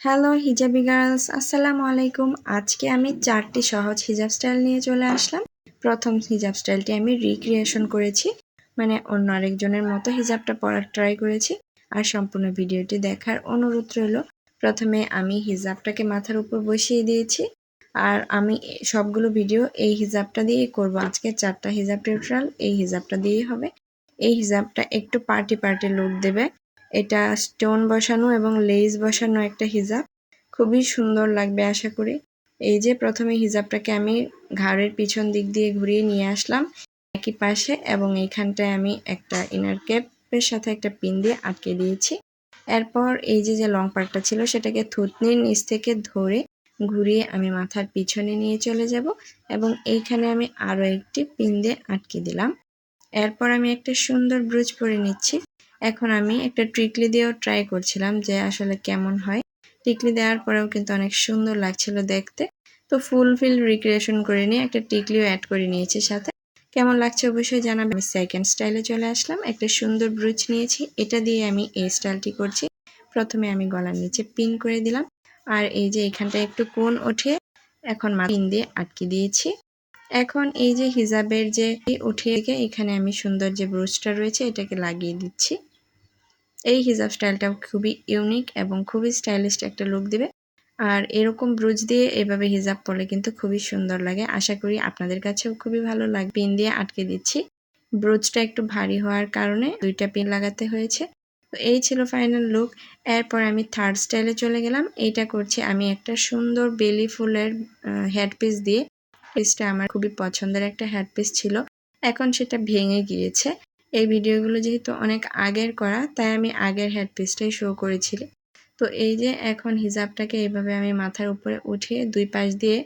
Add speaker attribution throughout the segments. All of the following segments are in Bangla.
Speaker 1: হ্যালো হিজাবি গার্লস, আসসালামু আলাইকুম। আজকে আমি 4টি সহজ হিজাব স্টাইল নিয়ে চলে আসলাম। প্রথম হিজাব স্টাইলটি আমি রিক্রিয়েশন করেছি, মানে অন্য আরেকজনের মতো হিজাবটা পরার ট্রাই করেছি। আর সম্পূর্ণ ভিডিওটি দেখার অনুরোধ রইল। প্রথমে আমি হিজাবটাকে মাথার উপর বসিয়ে দিয়েছি, আর আমি সবগুলো ভিডিও এই হিজাবটা দিয়েই করব। আজকে 4টা হিজাব টিউটোরিয়াল এই হিজাবটা দিয়েই হবে। এই হিজাবটা একটু পার্টি পার্টি লুক দেবে। এটা স্টোন বসানো এবং লেস বসানো একটা হিজাব, খুবই সুন্দর লাগবে আশা করি। এই যে প্রথমে হিজাবটাকে আমি ঘাড়ের পিছন দিক দিয়ে ঘুরিয়ে নিয়ে আসলাম একই পাশে, এবং এইখানটায় আমি একটা ইনার ক্যাপের সাথে একটা পিন দিয়ে আটকে দিয়েছি। এরপর এই যে লং পার্টটা ছিল সেটাকে থুতনির নিচ থেকে ধরে ঘুরিয়ে আমি মাথার পিছনে নিয়ে চলে যাব, এবং এইখানে আমি আরও একটি পিন দিয়ে আটকে দিলাম। এরপর আমি একটা সুন্দর ব্রুচ পরে নিচ্ছি। এখন আমি একটা টিকলি দিয়েও ট্রাই করছিলাম যে আসলে কেমন হয়। টিকলি দেওয়ার পরেও কিন্তু অনেক সুন্দর লাগছিল দেখতে। তো ফুলফিল রিক্রিয়েশন করে নিয়ে একটা টিকলিও অ্যাড করে নিয়েছি সাথে। কেমন লাগছে অবশ্যই জানাবেন। আমি সেকেন্ড স্টাইলে চলে আসলাম। একটা সুন্দর ব্রুচ নিয়েছি, এটা দিয়ে আমি এই স্টাইলটি করছি। প্রথমে আমি গলার নিচে পিন করে দিলাম, আর এই যে এখানটায় একটু কোণ ওঠে, এখন পিন দিয়ে আটকে দিয়েছি। এখন এই যে হিজাবের যে উঠিয়ে এখানে আমি সুন্দর যে ব্রুচটা রয়েছে এটাকে লাগিয়ে দিচ্ছি। এই হিজাব স্টাইলটা খুবই ইউনিক এবং খুবই স্টাইলিশ একটা লুক দিবে। আর এরকম ব্রুচ দিয়ে এভাবে হিজাব পরলে কিন্তু খুবই সুন্দর লাগে। আশা করি আপনাদের কাছেও খুবই ভালো লাগবে। পিন দিয়ে আটকে দিচ্ছি। ব্রুচটা একটু ভারী হওয়ার কারণে 2টা পিন লাগাতে হয়েছে। তো এই ছিল ফাইনাল লুক। এরপর আমি থার্ড স্টাইলে চলে গেলাম। এইটা করছি আমি একটা সুন্দর বেলি ফুলের হেডপিস দিয়ে। পিসটা আমার খুবই পছন্দের একটা হেডপিস ছিল, এখন সেটা ভেঙে গিয়েছে। এই ভিডিওগুলো যেহেতু অনেক আগের করা, তাই আমি আগের হেডপিসটাই শো করেছিল। তো এই যে এখন হিজাবটাকে এইভাবে আমি মাথার উপরে উঠিয়ে দুই পাশ দিয়ে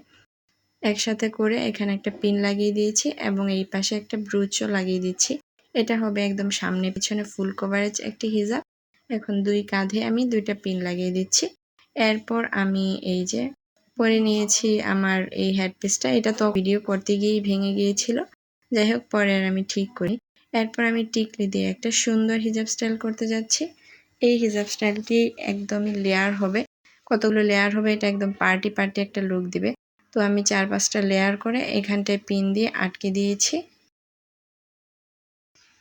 Speaker 1: একসাথে করে এখানে একটা পিন লাগিয়ে দিয়েছি, এবং এই পাশে একটা ব্রুচও লাগিয়ে দিচ্ছি। এটা হবে একদম সামনে পিছনে ফুল কভারেজ একটি হিজাব। এখন দুই কাঁধে আমি 2টা পিন লাগিয়ে দিচ্ছি। এরপর আমি এই যে পরে নিয়েছি আমার এই হেডপিসটা। এটা তো ভিডিও করতে গিয়েই ভেঙে গিয়েছিল, যাই হোক পরে আর আমি ঠিক করি। এরপর আমি টিকলি দিয়ে একটা সুন্দর হিজাব স্টাইল করতে যাচ্ছি। এই হিজাব স্টাইলটি একদমই লেয়ার হবে, কতগুলো লেয়ার হবে, এটা একদম পার্টি পার্টি একটা লুক দিবে। তো আমি 4-5টা লেয়ার করে এখানটায় পিন দিয়ে আটকে দিয়েছি।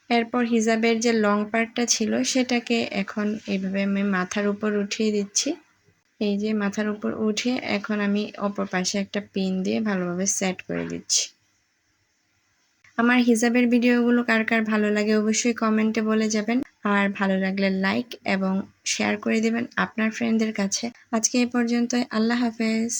Speaker 1: এরপর হিজাবের যে লং পার্টটা ছিল সেটাকে এখন এইভাবে আমি মাথার উপর উঠিয়ে দিচ্ছি। এই যে মাথার উপর উঠে এখন আমি অপর পাশে একটা পিন দিয়ে ভালোভাবে সেট করে দিচ্ছি। আমার হিজাবের ভিডিওগুলো কার কার ভালো লাগে অবশ্যই কমেন্টে বলে যাবেন, আর ভালো লাগলে লাইক এবং শেয়ার করে দিবেন আপনার ফ্রেন্ডদের কাছে। আজকে এই পর্যন্তই। আল্লাহ হাফেজ।